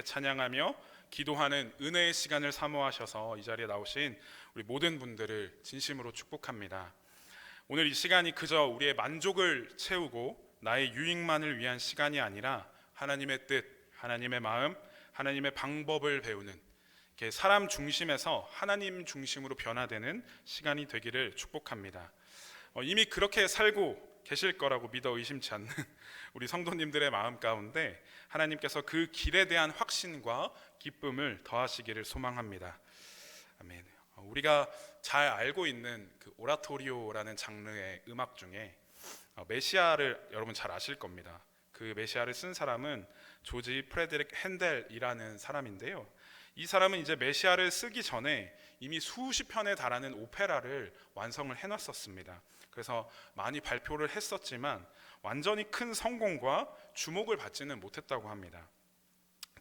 찬양하며 기도하는 은혜의 시간을 사모하셔서 이 자리에 나오신 우리 모든 분들을 진심으로 축복합니다. 오늘 이 시간이 그저 우리의 만족을 채우고 나의 유익만을 위한 시간이 아니라 하나님의 뜻, 하나님의 마음, 하나님의 방법을 배우는, 이렇게 사람 중심에서 하나님 중심으로 변화되는 시간이 되기를 축복합니다. 이미 그렇게 살고 계실 거라고 믿어 의심치 않는 우리 성도님들의 마음 가운데 하나님께서 그 길에 대한 확신과 기쁨을 더하시기를 소망합니다. 아멘. 우리가 잘 알고 있는 그 오라토리오라는 장르의 음악 중에 메시아를 여러분 잘 아실 겁니다. 그 메시아를 쓴 사람은 조지 프레드릭 핸델이라는 사람인데요. 이 사람은 이제 메시아를 쓰기 전에 이미 수십 편에 달하는 오페라를 완성을 해놨었습니다. 그래서 많이 발표를 했었지만 완전히 큰 성공과 주목을 받지는 못했다고 합니다.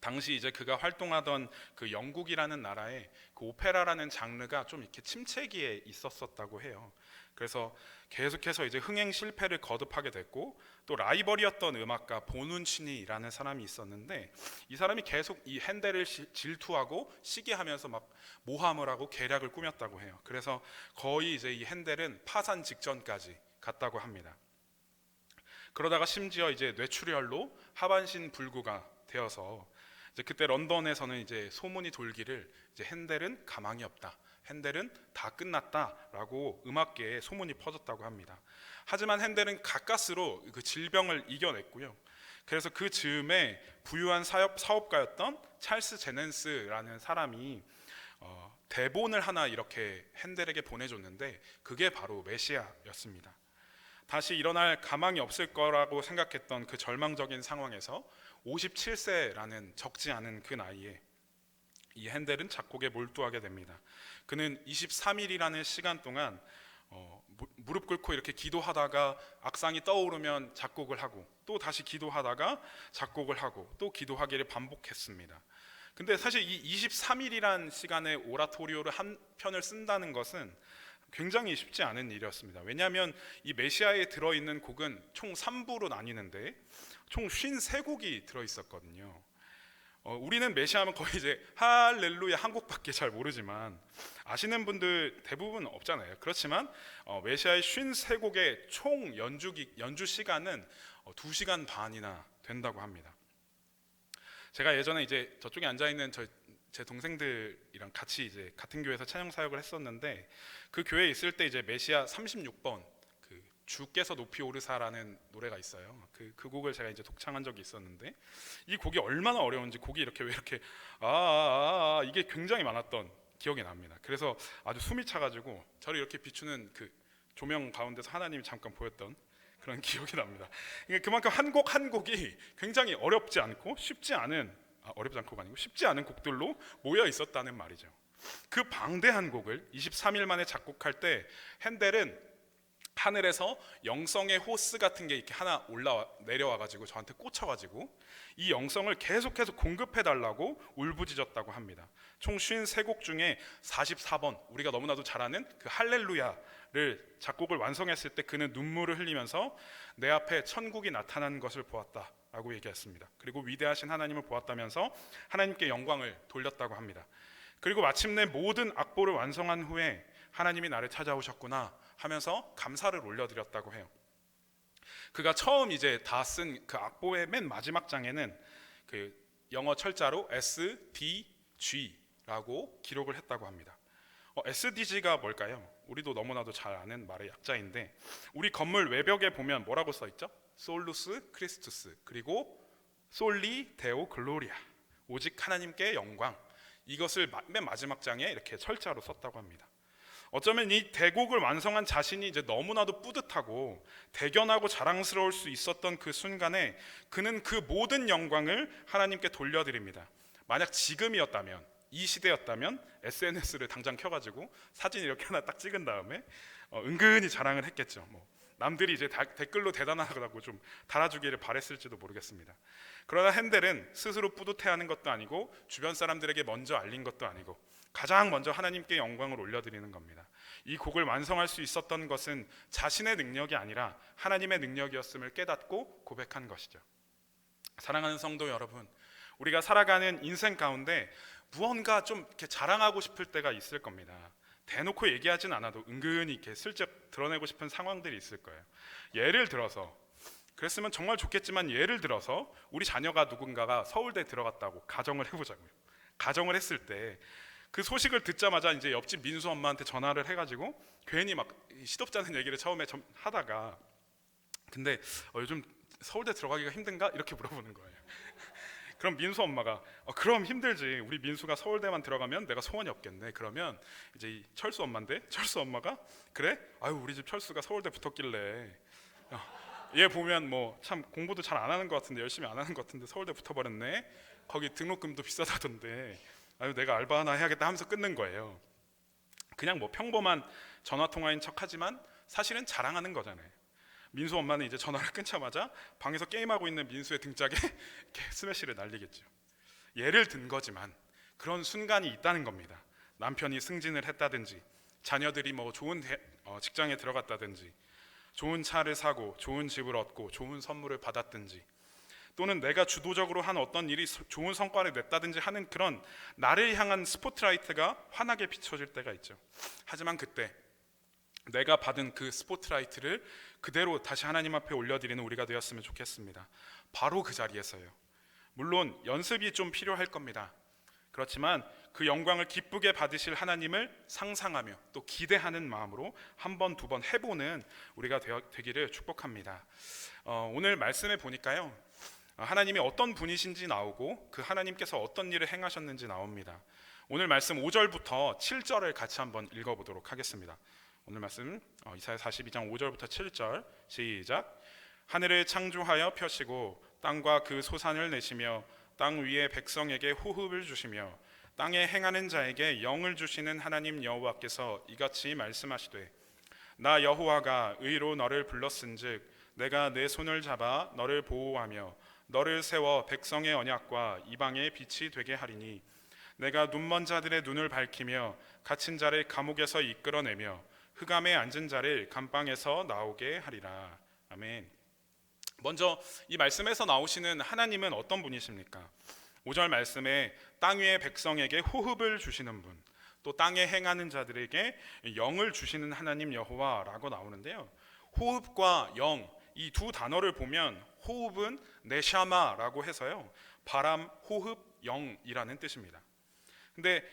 당시 이제 그가 활동하던 그 영국이라는 나라에 그 오페라라는 장르가 좀 이렇게 침체기에 있었다고 해요. 그래서 계속해서 이제 흥행 실패를 거듭하게 됐고, 또 라이벌이었던 음악가 보눈치니라는 사람이 있었는데 이 사람이 계속 이 핸델을 질투하고 시기하면서 막 모함을 하고 계략을 꾸몄다고 해요. 그래서 거의 이제 이 핸델은 파산 직전까지 갔다고 합니다. 그러다가 심지어 이제 뇌출혈로 하반신 불구가 되어서 이제 그때 런던에서는 이제 소문이 돌기를 이제 핸델은 가망이 없다, 핸델은 다 끝났다라고 음악계에 소문이 퍼졌다고 합니다. 하지만 핸델은 가까스로 그 질병을 이겨냈고요. 그래서 그 즈음에 부유한 사업가였던 찰스 제넨스라는 사람이 대본을 하나 이렇게 핸델에게 보내줬는데 그게 바로 메시아였습니다. 다시 일어날 가망이 없을 거라고 생각했던 그 절망적인 상황에서 57세라는 적지 않은 그 나이에 이 핸델은 작곡에 몰두하게 됩니다. 그는 23일이라는 시간 동안 무릎 꿇고 이렇게 기도하다가 악상이 떠오르면 작곡을 하고, 또 다시 기도하다가 작곡을 하고, 또 기도하기를 반복했습니다. 근데 사실 이 23일이란 시간에 오라토리오를 한 편을 쓴다는 것은 굉장히 쉽지 않은 일이었습니다. 왜냐하면 이 메시아에 들어있는 곡은 총 3부로 나뉘는데 총 53곡이 들어있었거든요. 우리는 메시아하면 거의 이제 할렐루야 한 곡밖에 잘 모르지만 아시는 분들 대부분 없잖아요. 그렇지만 메시아의 53곡의 총 연주 시간은 2시간 반이나 된다고 합니다. 제가 예전에 이제 저쪽에 앉아 있는 제 동생들이랑 같이 이제 같은 교회에서 찬양 사역을 했었는데, 그 교회에 있을 때 이제 메시아 36번 그 주께서 높이 오르사라는 노래가 있어요. 그 곡을 제가 이제 독창한 적이 있었는데, 이 곡이 얼마나 어려운지, 곡이 이렇게 왜 이렇게 이게 굉장히 많았던 기억이 납니다. 그래서 아주 숨이 차가지고 저를 이렇게 비추는 그 조명 가운데서 하나님이 잠깐 보였던 그런 기억이 납니다. 그만큼 한 곡 한 곡이 굉장히 어렵지 않고 쉽지 않은 어렵지 않고가 아니고 쉽지 않은 곡들로 모여 있었다는 말이죠. 그 방대한 곡을 23일 만에 작곡할 때 핸델은 하늘에서 영성의 호스 같은 게 이렇게 하나 내려와가지고 저한테 꽂혀가지고 이 영성을 계속해서 공급해달라고 울부짖었다고 합니다. 총 53곡 중에 44번, 우리가 너무나도 잘 아는 그 할렐루야를 작곡을 완성했을 때 그는 눈물을 흘리면서 내 앞에 천국이 나타난 것을 보았다 라고 얘기했습니다. 그리고 위대하신 하나님을 보았다면서 하나님께 영광을 돌렸다고 합니다. 그리고 마침내 모든 악보를 완성한 후에 하나님이 나를 찾아오셨구나 하면서 감사를 올려드렸다고 해요. 그가 처음 이제 다 쓴 그 악보의 맨 마지막 장에는 그 영어 철자로 SDG라고 기록을 했다고 합니다. SDG가 뭘까요? 우리도 너무나도 잘 아는 말의 약자인데, 우리 건물 외벽에 보면 뭐라고 써 있죠? 솔루스 크리스투스, 그리고 솔리 데오 글로리아, 오직 하나님께 영광, 이것을 맨 마지막 장에 이렇게 철자로 썼다고 합니다. 어쩌면 이 대곡을 완성한 자신이 이제 너무나도 뿌듯하고 대견하고 자랑스러울 수 있었던 그 순간에 그는 그 모든 영광을 하나님께 돌려드립니다. 만약 지금이었다면, 이 시대였다면 SNS를 당장 켜가지고 사진 이렇게 하나 딱 찍은 다음에 은근히 자랑을 했겠죠. 남들이 이제 댓글로 대단하다고 좀 달아주기를 바랬을지도 모르겠습니다. 그러나 핸델은 스스로 뿌듯해하는 것도 아니고 주변 사람들에게 먼저 알린 것도 아니고 가장 먼저 하나님께 영광을 올려드리는 겁니다. 이 곡을 완성할 수 있었던 것은 자신의 능력이 아니라 하나님의 능력이었음을 깨닫고 고백한 것이죠. 사랑하는 성도 여러분, 우리가 살아가는 인생 가운데 무언가 좀 이렇게 자랑하고 싶을 때가 있을 겁니다. 대놓고 얘기하진 않아도 은근히 이렇게 슬쩍 드러내고 싶은 상황들이 있을 거예요. 예를 들어서 그랬으면 정말 좋겠지만, 예를 들어서 우리 자녀가 누군가가 서울대 들어갔다고 가정을 해보자고요. 가정을 했을 때 그 소식을 듣자마자 이제 옆집 민수 엄마한테 전화를 해가지고 괜히 막 시덥잖은 얘기를 처음에 하다가, 근데 요즘 서울대 들어가기가 힘든가? 이렇게 물어보는 거예요. 그럼 민수 엄마가 그럼 힘들지. 우리 민수가 서울대만 들어가면 내가 소원이 없겠네. 그러면 이제 이 철수 엄마인데, 철수 엄마가 그래? 아유, 우리 집 철수가 서울대 붙었길래 얘 보면 뭐 참 공부도 잘 안 하는 것 같은데, 열심히 안 하는 것 같은데 서울대 붙어버렸네. 거기 등록금도 비싸다던데 아유, 내가 알바 하나 해야겠다 하면서 끊는 거예요. 그냥 뭐 평범한 전화통화인 척하지만 사실은 자랑하는 거잖아요. 민수 엄마는 이제 전화를 끊자마자 방에서 게임하고 있는 민수의 등짝에 이렇게 스매시를 날리겠죠. 예를 든 거지만 그런 순간이 있다는 겁니다. 남편이 승진을 했다든지, 자녀들이 뭐 좋은 직장에 들어갔다든지, 좋은 차를 사고 좋은 집을 얻고 좋은 선물을 받았든지, 또는 내가 주도적으로 한 어떤 일이 좋은 성과를 냈다든지 하는 그런 나를 향한 스포트라이트가 환하게 비춰질 때가 있죠. 하지만 그때 내가 받은 그 스포트라이트를 그대로 다시 하나님 앞에 올려드리는 우리가 되었으면 좋겠습니다. 바로 그 자리에서요. 물론 연습이 좀 필요할 겁니다. 그렇지만 그 영광을 기쁘게 받으실 하나님을 상상하며 또 기대하는 마음으로 한 번, 두 번 해보는 우리가 되기를 축복합니다. 오늘 말씀에 보니까요, 하나님이 어떤 분이신지 나오고 그 하나님께서 어떤 일을 행하셨는지 나옵니다. 오늘 말씀 5절부터 7절을 같이 한번 읽어보도록 하겠습니다. 오늘 말씀 이사야 42장 5절부터 7절 시작. 하늘을 창조하여 펴시고 땅과 그 소산을 내시며 땅 위에 백성에게 호흡을 주시며 땅에 행하는 자에게 영을 주시는 하나님 여호와께서 이같이 말씀하시되, 나 여호와가 의로 너를 불렀은즉 내가 내 손을 잡아 너를 보호하며 너를 세워 백성의 언약과 이방의 빛이 되게 하리니, 내가 눈먼 자들의 눈을 밝히며 갇힌 자를 감옥에서 이끌어내며 흑암에 앉은 자를 감방에서 나오게 하리라. 아멘. 먼저 이 말씀에서 나오시는 하나님은 어떤 분이십니까? 5절 말씀에 땅 위의 백성에게 호흡을 주시는 분, 또 땅에 행하는 자들에게 영을 주시는 하나님 여호와라고 나오는데요, 호흡과 영, 이 두 단어를 보면 호흡은 네샤마라고 해서요, 바람, 호흡, 영이라는 뜻입니다. 근데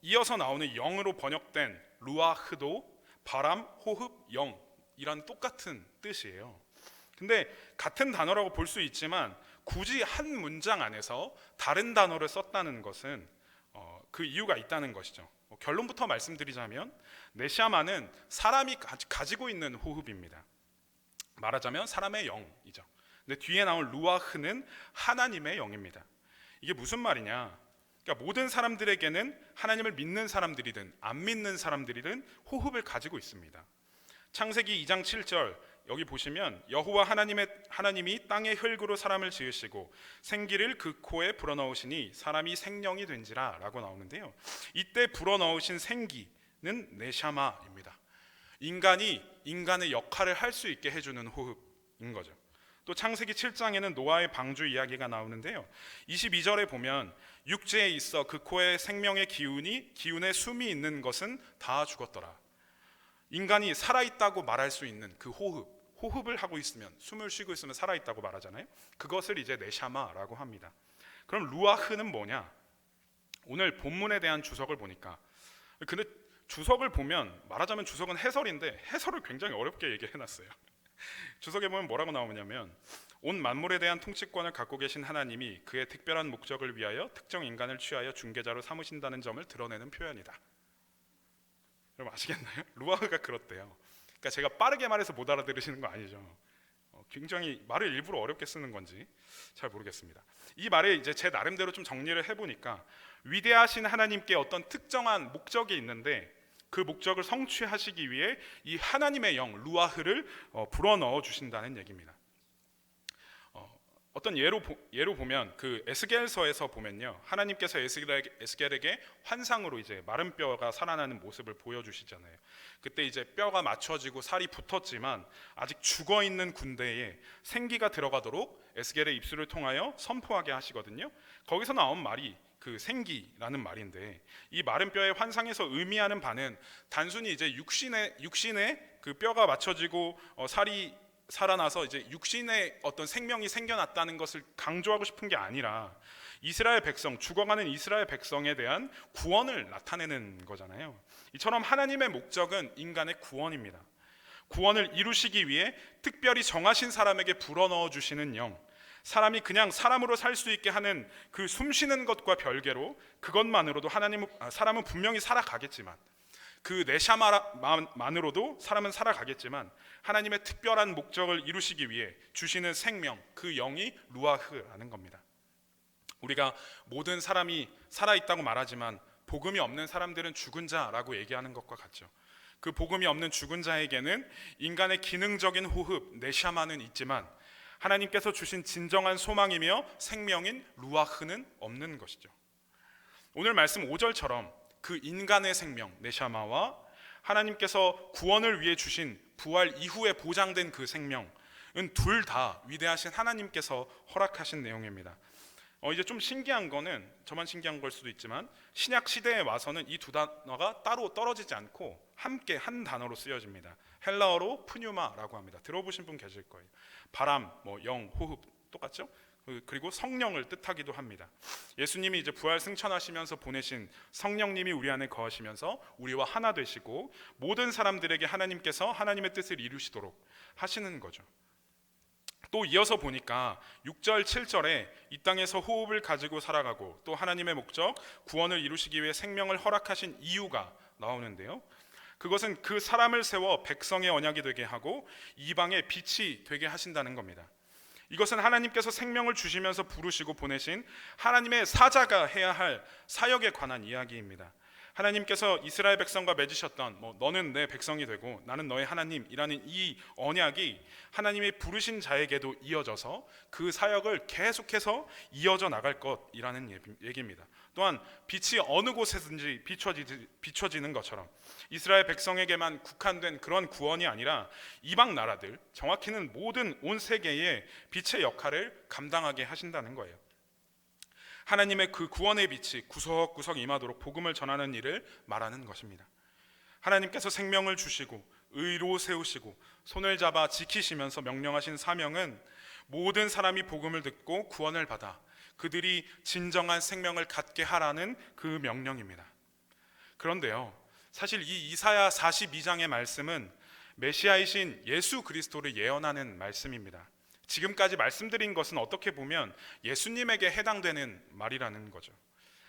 이어서 나오는 영으로 번역된 루아흐도 바람, 호흡, 영이란 똑같은 뜻이에요. 근데 같은 단어라고 볼 수 있지만 굳이 한 문장 안에서 다른 단어를 썼다는 것은 그 이유가 있다는 것이죠. 결론부터 말씀드리자면 네샤마는 사람이 가지고 있는 호흡입니다. 말하자면 사람의 영이죠. 근데 뒤에 나온 루아흐는 하나님의 영입니다. 이게 무슨 말이냐? 그러니까 모든 사람들에게는 하나님을 믿는 사람들이든 안 믿는 사람들이든 호흡을 가지고 있습니다. 창세기 2장 7절 여기 보시면 여호와 하나님이 땅의 흙으로 사람을 지으시고 생기를 그 코에 불어넣으시니 사람이 생명이 된지라 라고 나오는데요, 이때 불어넣으신 생기는 네샤마입니다. 인간이 인간의 역할을 할 수 있게 해주는 호흡인 거죠. 또 창세기 7장에는 노아의 방주 이야기가 나오는데요, 22절에 보면 육지에 있어 그 코에 생명의 기운에 숨이 있는 것은 다 죽었더라. 인간이 살아있다고 말할 수 있는 그 호흡을 하고 있으면, 숨을 쉬고 있으면 살아있다고 말하잖아요. 그것을 이제 네샤마라고 합니다. 그럼 루아흐는 뭐냐? 오늘 본문에 대한 주석을 보니까, 근데 주석을 보면 말하자면 주석은 해설인데 해설을 굉장히 어렵게 얘기해놨어요. 주석에 보면 뭐라고 나오냐면, 온 만물에 대한 통치권을 갖고 계신 하나님이 그의 특별한 목적을 위하여 특정 인간을 취하여 중개자로 삼으신다는 점을 드러내는 표현이다. 여러분 아시겠나요? 루아흐가 그렇대요. 그러니까 제가 빠르게 말해서 못 알아들으시는 거 아니죠? 굉장히 말을 일부러 어렵게 쓰는 건지 잘 모르겠습니다. 이 말에 이제 제 나름대로 좀 정리를 해보니까, 위대하신 하나님께 어떤 특정한 목적이 있는데 그 목적을 성취하시기 위해 이 하나님의 영 루아흐를 불어넣어 주신다는 얘기입니다. 어떤 예로 보면 그 에스겔서에서 보면요, 하나님께서 에스겔에게 환상으로 이제 마른 뼈가 살아나는 모습을 보여주시잖아요. 그때 이제 뼈가 맞춰지고 살이 붙었지만 아직 죽어 있는 군대에 생기가 들어가도록 에스겔의 입술을 통하여 선포하게 하시거든요. 거기서 나온 말이 그 생기라는 말인데, 이 마른 뼈의 환상에서 의미하는 바는 단순히 이제 육신에 그 뼈가 맞춰지고 살이 살아나서 이제 육신의 어떤 생명이 생겨났다는 것을 강조하고 싶은 게 아니라 이스라엘 백성, 죽어가는 이스라엘 백성에 대한 구원을 나타내는 거잖아요. 이처럼 하나님의 목적은 인간의 구원입니다. 구원을 이루시기 위해 특별히 정하신 사람에게 불어넣어 주시는 영, 사람이 그냥 사람으로 살 수 있게 하는 그 숨쉬는 것과 별개로, 그것만으로도 사람은 분명히 살아가겠지만, 그 네샤마만으로도 사람은 살아가겠지만, 하나님의 특별한 목적을 이루시기 위해 주시는 생명, 그 영이 루아흐라는 겁니다. 우리가 모든 사람이 살아있다고 말하지만 복음이 없는 사람들은 죽은 자라고 얘기하는 것과 같죠. 그 복음이 없는 죽은 자에게는 인간의 기능적인 호흡, 네샤마는 있지만 하나님께서 주신 진정한 소망이며 생명인 루아흐는 없는 것이죠. 오늘 말씀 5절처럼 그 인간의 생명, 네샤마와 하나님께서 구원을 위해 주신 부활 이후에 보장된 그 생명은 둘 다 위대하신 하나님께서 허락하신 내용입니다. 이제 좀 신기한 거는, 저만 신기한 걸 수도 있지만, 신약 시대에 와서는 이 두 단어가 따로 떨어지지 않고 함께 한 단어로 쓰여집니다. 헬라어로 푸뉴마라고 합니다. 들어보신 분 계실 거예요. 바람, 영, 호흡 똑같죠? 그리고 성령을 뜻하기도 합니다. 예수님이 이제 부활 승천하시면서 보내신 성령님이 우리 안에 거하시면서 우리와 하나 되시고 모든 사람들에게 하나님께서 하나님의 뜻을 이루시도록 하시는 거죠. 또 이어서 보니까 6절, 7절에 이 땅에서 호흡을 가지고 살아가고 또 하나님의 목적, 구원을 이루시기 위해 생명을 허락하신 이유가 나오는데요. 그것은 그 사람을 세워 백성의 언약이 되게 하고 이방의 빛이 되게 하신다는 겁니다. 이것은 하나님께서 생명을 주시면서 부르시고 보내신 하나님의 사자가 해야 할 사역에 관한 이야기입니다. 하나님께서 이스라엘 백성과 맺으셨던 너는 내 백성이 되고 나는 너의 하나님이라는 이 언약이 하나님이 부르신 자에게도 이어져서 그 사역을 계속해서 이어져 나갈 것이라는 얘기입니다. 또한 빛이 어느 곳에든지 비춰지는 것처럼 이스라엘 백성에게만 국한된 그런 구원이 아니라 이방 나라들, 정확히는 모든 온 세계에 빛의 역할을 감당하게 하신다는 거예요. 하나님의 그 구원의 빛이 구석구석 임하도록 복음을 전하는 일을 말하는 것입니다. 하나님께서 생명을 주시고 의로 세우시고 손을 잡아 지키시면서 명령하신 사명은 모든 사람이 복음을 듣고 구원을 받아 그들이 진정한 생명을 갖게 하라는 그 명령입니다. 그런데요, 사실 이 이사야 42장의 말씀은 메시아이신 예수 그리스도를 예언하는 말씀입니다. 지금까지 말씀드린 것은 어떻게 보면 예수님에게 해당되는 말이라는 거죠.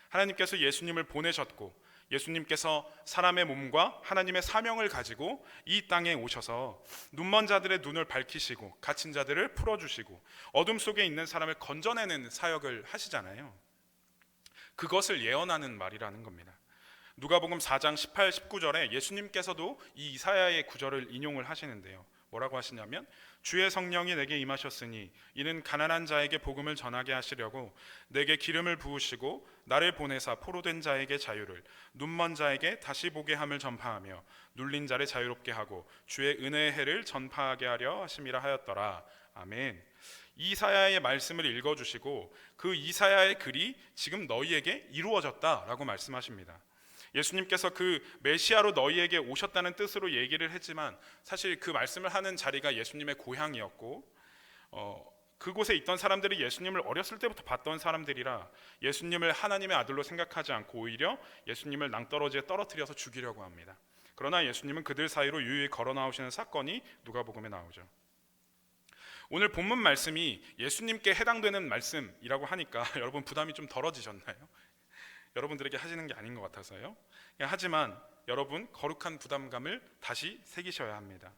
하나님께서 예수님을 보내셨고 예수님께서 사람의 몸과 하나님의 사명을 가지고 이 땅에 오셔서 눈먼 자들의 눈을 밝히시고 갇힌 자들을 풀어주시고 어둠 속에 있는 사람을 건져내는 사역을 하시잖아요. 그것을 예언하는 말이라는 겁니다. 누가복음 4장 18, 19절에 예수님께서도 이 이사야의 구절을 인용을 하시는데요. 뭐라고 하시냐면 주의 성령이 내게 임하셨으니 이는 가난한 자에게 복음을 전하게 하시려고 내게 기름을 부으시고 나를 보내사 포로된 자에게 자유를, 눈먼 자에게 다시 보게 함을 전파하며 눌린 자를 자유롭게 하고 주의 은혜의 해를 전파하게 하려 하심이라 하였더라. 아멘. 이사야의 말씀을 읽어주시고 그 이사야의 글이 지금 너희에게 이루어졌다라고 말씀하십니다. 예수님께서 그 메시아로 너희에게 오셨다는 뜻으로 얘기를 했지만 사실 그 말씀을 하는 자리가 예수님의 고향이었고 그곳에 있던 사람들이 예수님을 어렸을 때부터 봤던 사람들이라 예수님을 하나님의 아들로 생각하지 않고 오히려 예수님을 낭떠러지에 떨어뜨려서 죽이려고 합니다. 그러나 예수님은 그들 사이로 유유히 걸어 나오시는 사건이 누가복음에 나오죠. 오늘 본문 말씀이 예수님께 해당되는 말씀이라고 하니까 여러분 부담이 좀 덜어지셨나요? 여러분들에게 하시는 게 아닌 것 같아서요. 하지만 여러분 거룩한 부담감을 다시 새기셔야 합니다.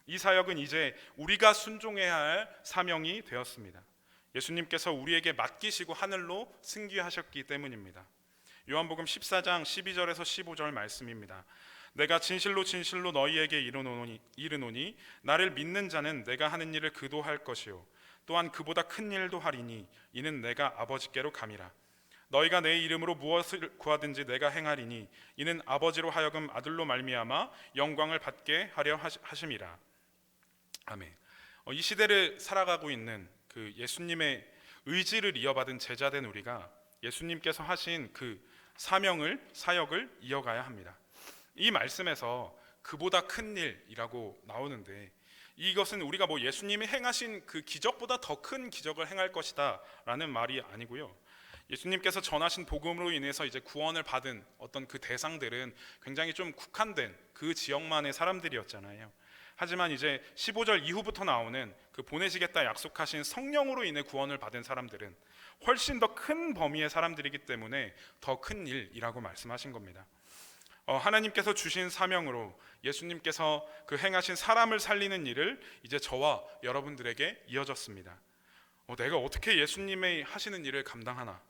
이 사역은 이제 우리가 순종해야 할 사명이 되었습니다. 예수님께서 우리에게 맡기시고 하늘로 승귀하셨기 때문입니다. 요한복음 14장 12절에서 15절 말씀입니다. 내가 진실로 진실로 너희에게 이르노니 나를 믿는 자는 내가 하는 일을 그도 할 것이요 또한 그보다 큰 일도 하리니 이는 내가 아버지께로 감이라. 너희가 내 이름으로 무엇을 구하든지 내가 행하리니 이는 아버지로 하여금 아들로 말미암아 영광을 받게 하려 하심이라. 아멘. 이 시대를 살아가고 있는 그 예수님의 의지를 이어받은 제자된 우리가 예수님께서 하신 그 사역을 이어가야 합니다. 이 말씀에서 그보다 큰 일이라고 나오는데, 이것은 우리가 예수님이 행하신 그 기적보다 더 큰 기적을 행할 것이다 라는 말이 아니고요, 예수님께서 전하신 복음으로 인해서 이제 구원을 받은 어떤 그 대상들은 굉장히 좀 국한된 그 지역만의 사람들이었잖아요. 하지만 이제 15절 이후부터 나오는 그 보내시겠다 약속하신 성령으로 인해 구원을 받은 사람들은 훨씬 더 큰 범위의 사람들이기 때문에 더 큰 일이라고 말씀하신 겁니다. 하나님께서 주신 사명으로 예수님께서 그 행하신 사람을 살리는 일을 이제 저와 여러분들에게 이어졌습니다. 내가 어떻게 예수님의 하시는 일을 감당하나,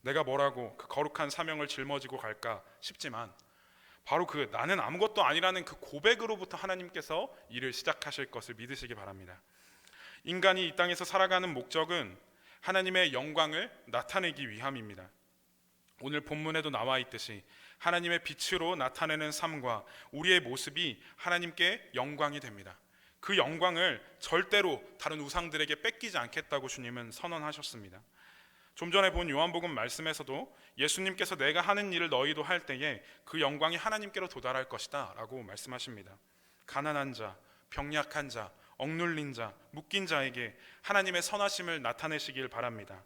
내가 뭐라고 그 거룩한 사명을 짊어지고 갈까 싶지만, 바로 그 나는 아무것도 아니라는 그 고백으로부터 하나님께서 일을 시작하실 것을 믿으시기 바랍니다. 인간이 이 땅에서 살아가는 목적은 하나님의 영광을 나타내기 위함입니다. 오늘 본문에도 나와 있듯이 하나님의 빛으로 나타내는 삶과 우리의 모습이 하나님께 영광이 됩니다. 그 영광을 절대로 다른 우상들에게 뺏기지 않겠다고 주님은 선언하셨습니다. 좀 전에 본 요한복음 말씀에서도 예수님께서 내가 하는 일을 너희도 할 때에 그 영광이 하나님께로 도달할 것이다 라고 말씀하십니다. 가난한 자, 병약한 자, 억눌린 자, 묶인 자에게 하나님의 선하심을 나타내시길 바랍니다.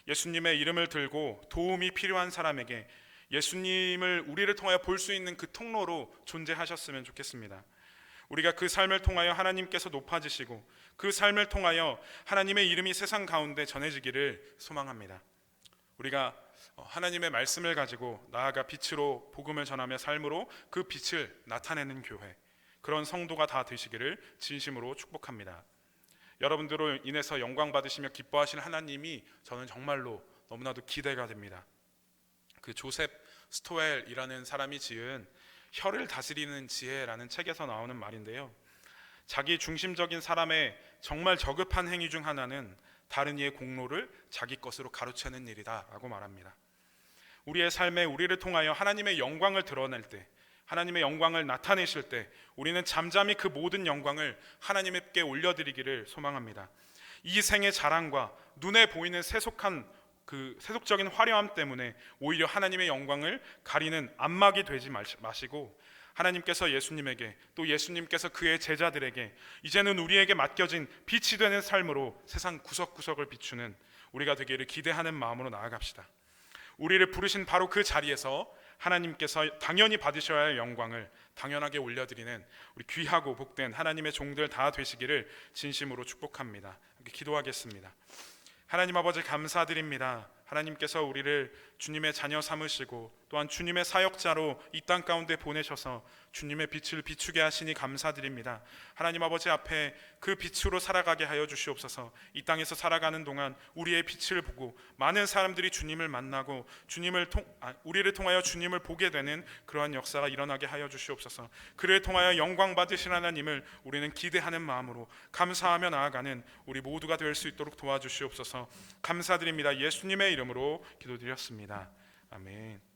예수님의 이름을 들고 도움이 필요한 사람에게 예수님을 우리를 통하여 볼 수 있는 그 통로로 존재하셨으면 좋겠습니다. 우리가 그 삶을 통하여 하나님께서 높아지시고 그 삶을 통하여 하나님의 이름이 세상 가운데 전해지기를 소망합니다. 우리가 하나님의 말씀을 가지고 나아가 빛으로 복음을 전하며 삶으로 그 빛을 나타내는 교회, 그런 성도가 다 되시기를 진심으로 축복합니다. 여러분들로 인해서 영광 받으시며 기뻐하시는 하나님이 저는 정말로 너무나도 기대가 됩니다. 그 조셉 스토웰이라는 사람이 지은 혀를 다스리는 지혜라는 책에서 나오는 말인데요, 자기 중심적인 사람의 정말 저급한 행위 중 하나는 다른 이의 공로를 자기 것으로 가로채는 일이다 라고 말합니다. 우리의 삶에 우리를 통하여 하나님의 영광을 드러낼 때, 하나님의 영광을 나타내실 때 우리는 잠잠히 그 모든 영광을 하나님께 올려드리기를 소망합니다. 이 생의 자랑과 눈에 보이는 세속적인 화려함 때문에 오히려 하나님의 영광을 가리는 안막이 되지 마시고, 하나님께서 예수님에게, 또 예수님께서 그의 제자들에게 이제는 우리에게 맡겨진 빛이 되는 삶으로 세상 구석구석을 비추는 우리가 되기를 기대하는 마음으로 나아갑시다. 우리를 부르신 바로 그 자리에서 하나님께서 당연히 받으셔야 할 영광을 당연하게 올려드리는 우리 귀하고 복된 하나님의 종들 다 되시기를 진심으로 축복합니다. 기도하겠습니다. 하나님 아버지, 감사드립니다. 하나님께서 우리를 주님의 자녀 삼으시고 또한 주님의 사역자로 이 땅 가운데 보내셔서 주님의 빛을 비추게 하시니 감사드립니다. 하나님 아버지 앞에 그 빛으로 살아가게 하여 주시옵소서. 이 땅에서 살아가는 동안 우리의 빛을 보고 많은 사람들이 주님을 만나고 우리를 통하여 주님을 보게 되는 그러한 역사가 일어나게 하여 주시옵소서. 그를 통하여 영광 받으신 하나님을 우리는 기대하는 마음으로 감사하며 나아가는 우리 모두가 될 수 있도록 도와주시옵소서. 감사드립니다. 예수님의 이름으로 기도드렸습니다. 아멘.